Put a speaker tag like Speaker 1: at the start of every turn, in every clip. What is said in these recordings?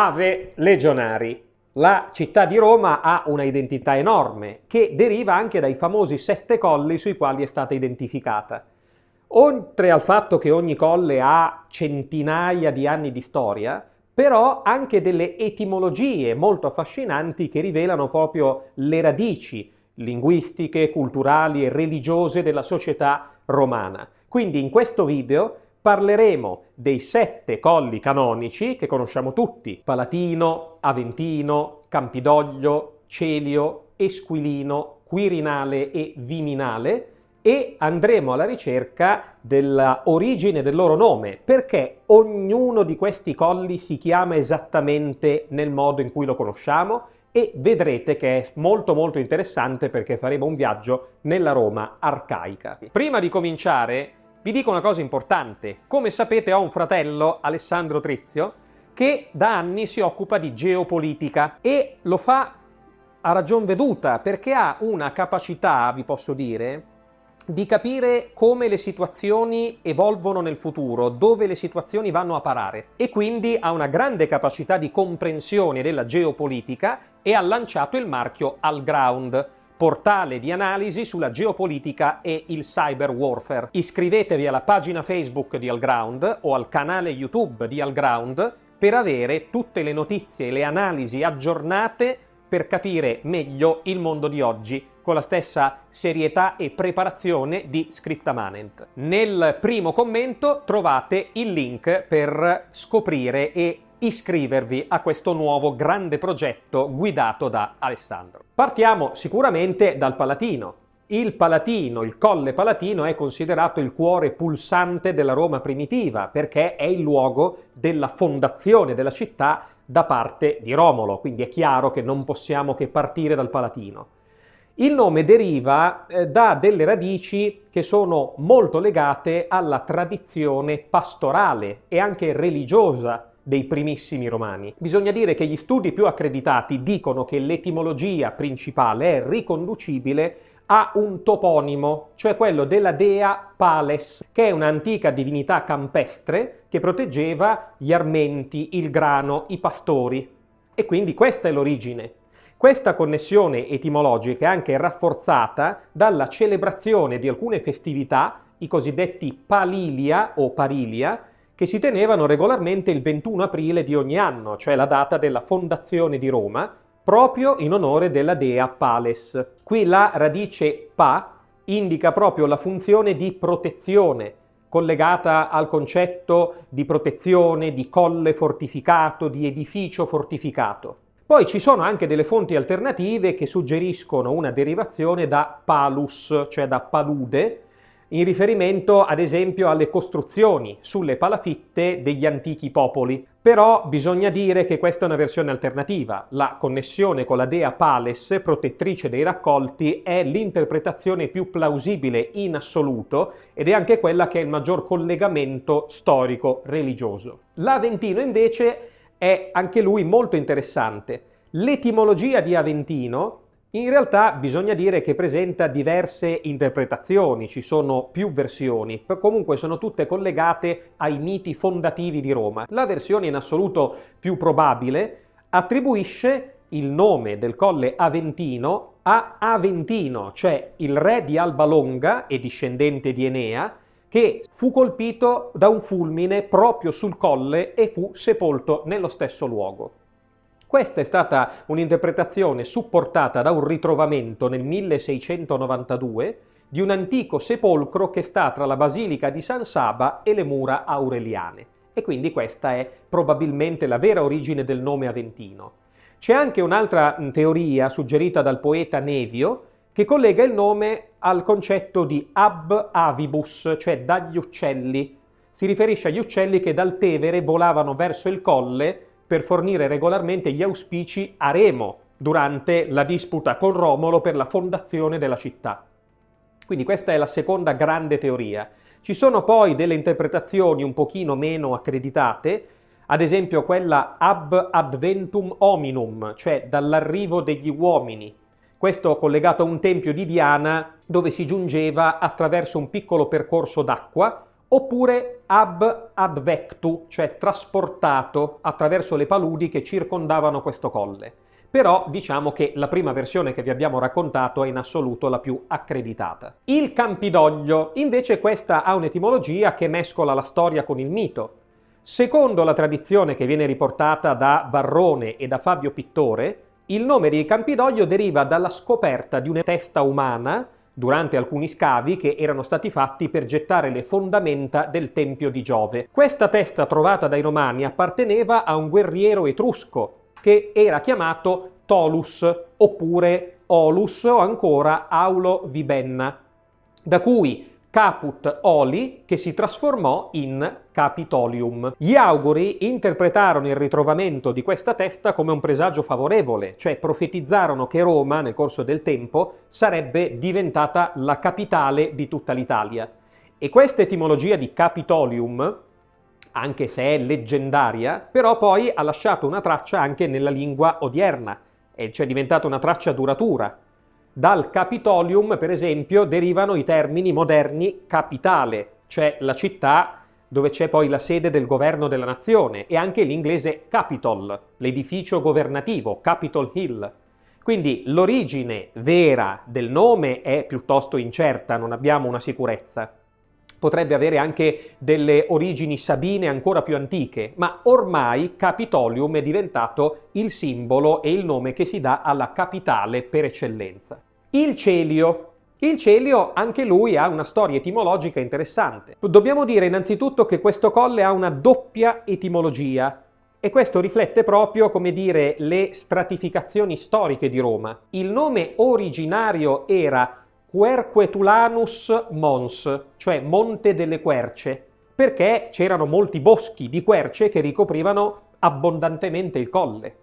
Speaker 1: Ave Legionari. La città di Roma ha una identità enorme che deriva anche dai famosi 7 colli sui quali è stata identificata. Oltre al fatto che ogni colle ha centinaia di anni di storia, però anche delle etimologie molto affascinanti che rivelano proprio le radici linguistiche, culturali e religiose della società romana. Quindi in questo video parleremo dei 7 colli canonici che conosciamo tutti: Palatino, Aventino, Campidoglio, Celio, Esquilino, Quirinale e Viminale, e andremo alla ricerca dell'origine del loro nome, perché ognuno di questi colli si chiama esattamente nel modo in cui lo conosciamo, e vedrete che è molto interessante perché faremo un viaggio nella Roma arcaica. Prima di cominciare vi dico una cosa importante. Come sapete, ho un fratello, Alessandro Trizio, che da anni si occupa di geopolitica e lo fa a ragion veduta, perché ha una capacità, vi posso dire, di capire come le situazioni evolvono nel futuro, dove le situazioni vanno a parare, e quindi ha una grande capacità di comprensione della geopolitica e ha lanciato il marchio Allground, portale di analisi sulla geopolitica e il cyber warfare. Iscrivetevi alla pagina Facebook di Allground o al canale YouTube di Allground per avere tutte le notizie e le analisi aggiornate per capire meglio il mondo di oggi, con la stessa serietà e preparazione di Scriptamanent. Nel primo commento trovate il link per scoprire e iscrivervi a questo nuovo grande progetto guidato da Alessandro. Partiamo sicuramente dal Palatino. Il Palatino, il Colle Palatino, è considerato il cuore pulsante della Roma primitiva, perché è il luogo della fondazione della città da parte di Romolo, quindi è chiaro che non possiamo che partire dal Palatino. Il nome deriva da delle radici che sono molto legate alla tradizione pastorale e anche religiosa dei primissimi romani. Bisogna dire che gli studi più accreditati dicono che l'etimologia principale è riconducibile a un toponimo, cioè quello della dea Pales, che è un'antica divinità campestre che proteggeva gli armenti, il grano, i pastori. E quindi questa è l'origine. Questa connessione etimologica è anche rafforzata dalla celebrazione di alcune festività, i cosiddetti Palilia o Parilia, che si tenevano regolarmente il 21 aprile di ogni anno, cioè la data della fondazione di Roma, proprio in onore della dea Pales. Qui la radice pa indica proprio la funzione di protezione, collegata al concetto di protezione, di colle fortificato, di edificio fortificato. Poi ci sono anche delle fonti alternative che suggeriscono una derivazione da palus, cioè da palude, in riferimento ad esempio alle costruzioni sulle palafitte degli antichi popoli. Però bisogna dire che questa è una versione alternativa. La connessione con la dea Pales, protettrice dei raccolti, è l'interpretazione più plausibile in assoluto ed è anche quella che è il maggior collegamento storico-religioso. L'Aventino invece è anche lui molto interessante. L'etimologia di Aventino in realtà bisogna dire che presenta diverse interpretazioni, ci sono più versioni, comunque sono tutte collegate ai miti fondativi di Roma. La versione in assoluto più probabile attribuisce il nome del colle Aventino a Aventino, cioè il re di Alba Longa e discendente di Enea, che fu colpito da un fulmine proprio sul colle e fu sepolto nello stesso luogo. Questa è stata un'interpretazione supportata da un ritrovamento nel 1692 di un antico sepolcro che sta tra la Basilica di San Saba e le mura aureliane. E quindi questa è probabilmente la vera origine del nome Aventino. C'è anche un'altra teoria suggerita dal poeta Nevio che collega il nome al concetto di ab avibus, cioè dagli uccelli. Si riferisce agli uccelli che dal Tevere volavano verso il colle per fornire regolarmente gli auspici a Remo durante la disputa con Romolo per la fondazione della città. Quindi questa è la seconda grande teoria. Ci sono poi delle interpretazioni un pochino meno accreditate, ad esempio quella ab adventum hominum, cioè dall'arrivo degli uomini. Questo collegato a un tempio di Diana dove si giungeva attraverso un piccolo percorso d'acqua, oppure ab advectu, cioè trasportato attraverso le paludi che circondavano questo colle. Però diciamo che la prima versione che vi abbiamo raccontato è in assoluto la più accreditata. Il Campidoglio, invece, questa ha un'etimologia che mescola la storia con il mito. Secondo la tradizione che viene riportata da Varrone e da Fabio Pittore, il nome di Campidoglio deriva dalla scoperta di una testa umana durante alcuni scavi che erano stati fatti per gettare le fondamenta del Tempio di Giove. Questa testa trovata dai Romani apparteneva a un guerriero etrusco che era chiamato Tolus, oppure Olus, o ancora Aulo Vibenna, da cui Caput Oli, che si trasformò in Capitolium. Gli auguri interpretarono il ritrovamento di questa testa come un presagio favorevole, cioè profetizzarono che Roma, nel corso del tempo, sarebbe diventata la capitale di tutta l'Italia. E questa etimologia di Capitolium, anche se è leggendaria, però poi ha lasciato una traccia anche nella lingua odierna, e cioè è diventata una traccia duratura. Dal Capitolium, per esempio, derivano i termini moderni capitale, cioè la città dove c'è poi la sede del governo della nazione, e anche l'inglese Capitol, l'edificio governativo, Capitol Hill. Quindi l'origine vera del nome è piuttosto incerta, non abbiamo una sicurezza. Potrebbe avere anche delle origini sabine ancora più antiche, ma ormai Capitolium è diventato il simbolo e il nome che si dà alla capitale per eccellenza. Il Celio. Il Celio, anche lui, ha una storia etimologica interessante. Dobbiamo dire innanzitutto che questo colle ha una doppia etimologia, e questo riflette proprio, come dire, le stratificazioni storiche di Roma. Il nome originario era Querquetulanus Mons, cioè Monte delle Querce, perché c'erano molti boschi di querce che ricoprivano abbondantemente il colle.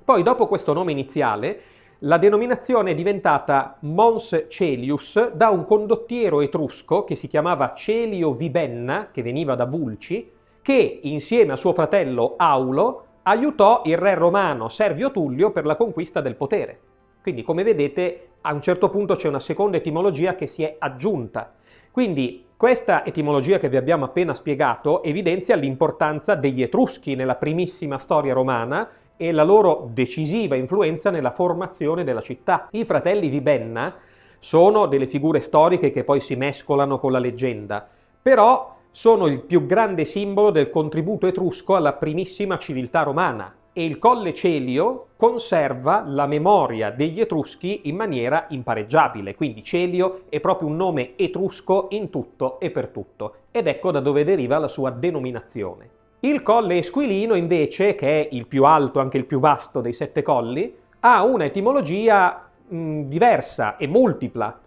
Speaker 1: Poi, dopo questo nome iniziale, la denominazione è diventata Mons Celius da un condottiero etrusco che si chiamava Celio Vibenna, che veniva da Vulci, che insieme a suo fratello Aulo aiutò il re romano Servio Tullio per la conquista del potere. Quindi, come vedete, a un certo punto c'è una seconda etimologia che si è aggiunta. Quindi questa etimologia che vi abbiamo appena spiegato evidenzia l'importanza degli Etruschi nella primissima storia romana e la loro decisiva influenza nella formazione della città. I fratelli Vibenna sono delle figure storiche che poi si mescolano con la leggenda, però sono il più grande simbolo del contributo etrusco alla primissima civiltà romana. E il Colle Celio conserva la memoria degli Etruschi in maniera impareggiabile, quindi Celio è proprio un nome etrusco in tutto e per tutto, ed ecco da dove deriva la sua denominazione. Il Colle Esquilino invece, che è il più alto, anche il più vasto dei 7 colli, ha una etimologia diversa e multipla,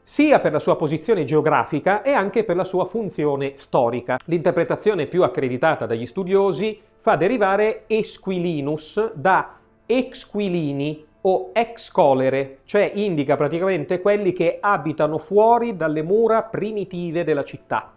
Speaker 1: sia per la sua posizione geografica e anche per la sua funzione storica. L'interpretazione più accreditata dagli studiosi fa derivare Esquilinus da exquilini o excolere, cioè indica praticamente quelli che abitano fuori dalle mura primitive della città.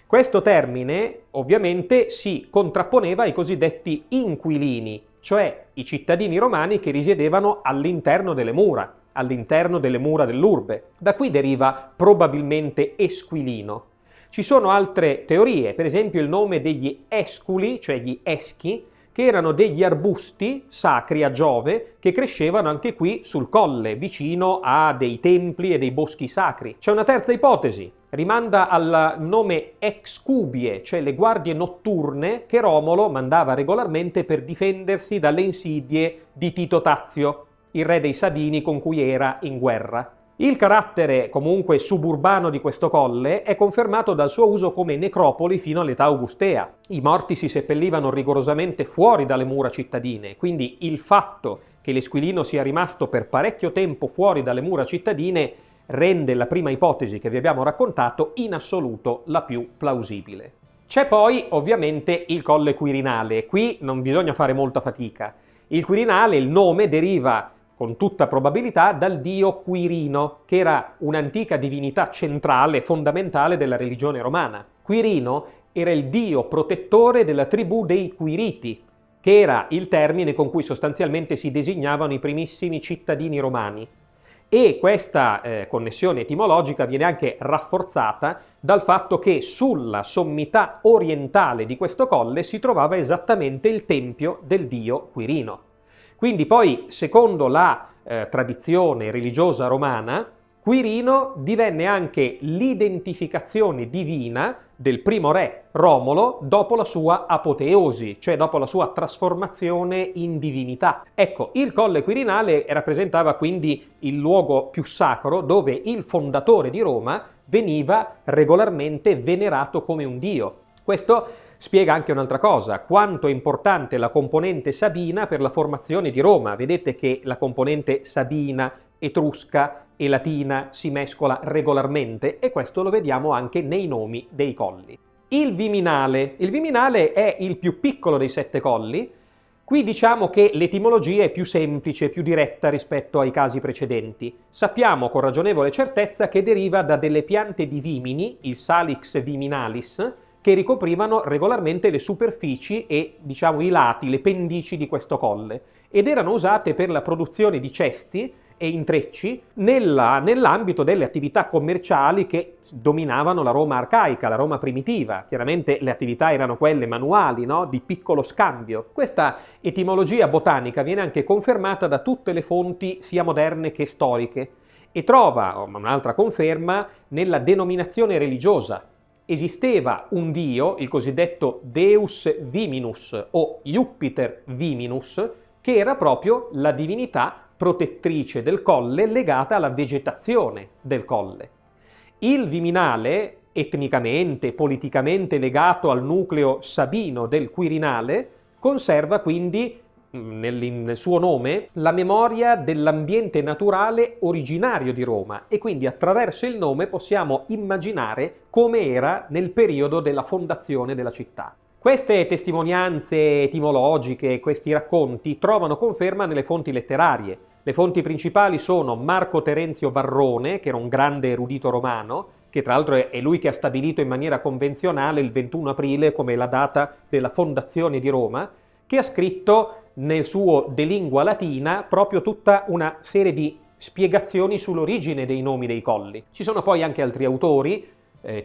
Speaker 1: Questo termine ovviamente si contrapponeva ai cosiddetti inquilini, cioè i cittadini romani che risiedevano all'interno delle mura dell'urbe. Da qui deriva probabilmente Esquilino. Ci sono altre teorie, per esempio il nome degli Esculi, cioè gli Eschi, che erano degli arbusti sacri a Giove che crescevano anche qui sul colle, vicino a dei templi e dei boschi sacri. C'è una terza ipotesi, rimanda al nome Excubie, cioè le guardie notturne che Romolo mandava regolarmente per difendersi dalle insidie di Tito Tazio, il re dei Sabini con cui era in guerra. Il carattere comunque suburbano di questo colle è confermato dal suo uso come necropoli fino all'età augustea. I morti si seppellivano rigorosamente fuori dalle mura cittadine, quindi il fatto che l'Esquilino sia rimasto per parecchio tempo fuori dalle mura cittadine rende la prima ipotesi che vi abbiamo raccontato in assoluto la più plausibile. C'è poi ovviamente il Colle Quirinale. Qui non bisogna fare molta fatica. Il Quirinale, il nome, deriva con tutta probabilità dal dio Quirino, che era un'antica divinità centrale, fondamentale della religione romana. Quirino era il dio protettore della tribù dei Quiriti, che era il termine con cui sostanzialmente si designavano i primissimi cittadini romani. E questa connessione etimologica viene anche rafforzata dal fatto che sulla sommità orientale di questo colle si trovava esattamente il tempio del dio Quirino. Quindi poi, secondo la tradizione religiosa romana, Quirino divenne anche l'identificazione divina del primo re Romolo dopo la sua apoteosi, cioè dopo la sua trasformazione in divinità. Ecco, il Colle Quirinale rappresentava quindi il luogo più sacro dove il fondatore di Roma veniva regolarmente venerato come un dio. Questo spiega anche un'altra cosa, quanto è importante la componente sabina per la formazione di Roma. Vedete che la componente sabina, etrusca e latina si mescola regolarmente e questo lo vediamo anche nei nomi dei colli. Il Viminale. Il Viminale è il più piccolo dei 7 colli. Qui diciamo che l'etimologia è più semplice, più diretta rispetto ai casi precedenti. Sappiamo con ragionevole certezza che deriva da delle piante di vimini, il Salix viminalis, che ricoprivano regolarmente le superfici e, diciamo, i lati, le pendici di questo colle, ed erano usate per la produzione di cesti e intrecci nell'ambito delle attività commerciali che dominavano la Roma arcaica, la Roma primitiva. Chiaramente le attività erano quelle manuali, no? Di piccolo scambio. Questa etimologia botanica viene anche confermata da tutte le fonti sia moderne che storiche e trova un'altra conferma nella denominazione religiosa. Esisteva un dio, il cosiddetto Deus Viminus o Jupiter Viminus, che era proprio la divinità protettrice del colle legata alla vegetazione del colle. Il Viminale, etnicamente, politicamente legato al nucleo sabino del Quirinale, conserva quindi nel suo nome la memoria dell'ambiente naturale originario di Roma e quindi attraverso il nome possiamo immaginare come era nel periodo della fondazione della città. Queste testimonianze etimologiche, questi racconti, trovano conferma nelle fonti letterarie. Le fonti principali sono Marco Terenzio Varrone, che era un grande erudito romano, che tra l'altro è lui che ha stabilito in maniera convenzionale il 21 aprile come la data della fondazione di Roma, che ha scritto nel suo De Lingua Latina proprio tutta una serie di spiegazioni sull'origine dei nomi dei colli. Ci sono poi anche altri autori,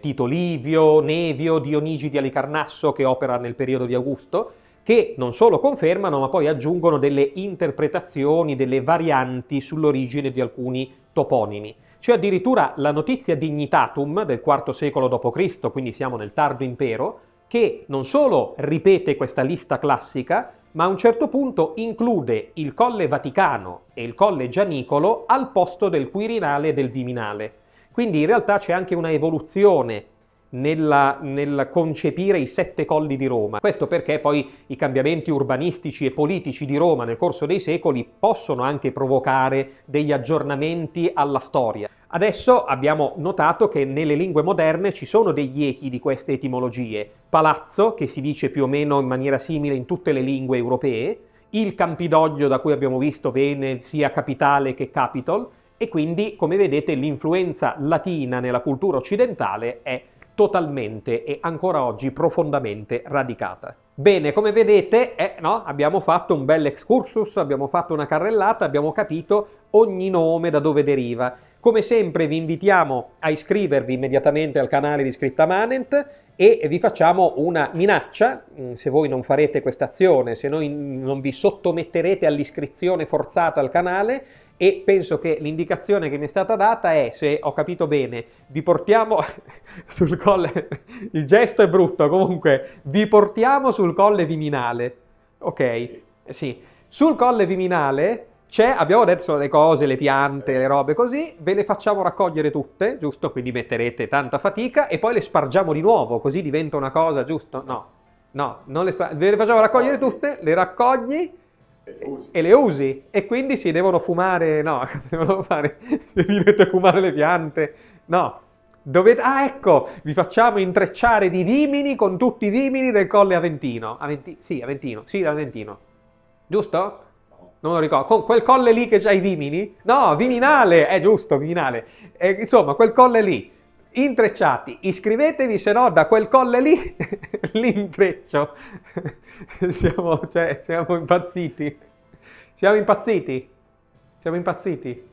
Speaker 1: Tito Livio, Nevio, Dionigi di Alicarnasso, che opera nel periodo di Augusto, che non solo confermano ma poi aggiungono delle interpretazioni, delle varianti sull'origine di alcuni toponimi. C'è addirittura la Notizia Dignitatum del IV secolo d.C., quindi siamo nel tardo impero, che non solo ripete questa lista classica, ma a un certo punto include il Colle Vaticano e il Colle Gianicolo al posto del Quirinale e del Viminale. Quindi in realtà c'è anche una evoluzione nel concepire i 7 colli di Roma. Questo perché poi i cambiamenti urbanistici e politici di Roma nel corso dei secoli possono anche provocare degli aggiornamenti alla storia. Adesso abbiamo notato che nelle lingue moderne ci sono degli echi di queste etimologie. Palazzo, che si dice più o meno in maniera simile in tutte le lingue europee, il Campidoglio, da cui abbiamo visto viene sia capitale che capitol, e quindi, come vedete, l'influenza latina nella cultura occidentale è totalmente e ancora oggi profondamente radicata. Bene, come vedete, abbiamo fatto un bel excursus, abbiamo fatto una carrellata, abbiamo capito ogni nome da dove deriva. Come sempre vi invitiamo a iscrivervi immediatamente al canale di Scripta Manent e vi facciamo una minaccia, se voi non farete questa azione, se non vi sottometterete all'iscrizione forzata al canale, e penso che l'indicazione che mi è stata data è, se ho capito bene, vi portiamo sul colle, il gesto è brutto, comunque vi portiamo sul Colle Viminale, ok? Sì, sul Colle Viminale abbiamo adesso le cose, le piante, le robe così, ve le facciamo raccogliere tutte, giusto? Quindi metterete tanta fatica e poi le spargiamo di nuovo, così diventa una cosa, giusto? No, ve le facciamo raccogliere tutte, le raccogli e le usi, e quindi si devono fumare, no, devono fare, se vi dovete fumare le piante, no, ecco, vi facciamo intrecciare di vimini con tutti i vimini del Colle Aventino, Aventino, giusto? Non lo ricordo, con quel colle lì che c'ha i vimini? No, Viminale, è giusto, Viminale, insomma, quel colle lì, intrecciati, iscrivetevi, se no da quel colle lì l'intreccio. Siamo impazziti. Siamo impazziti.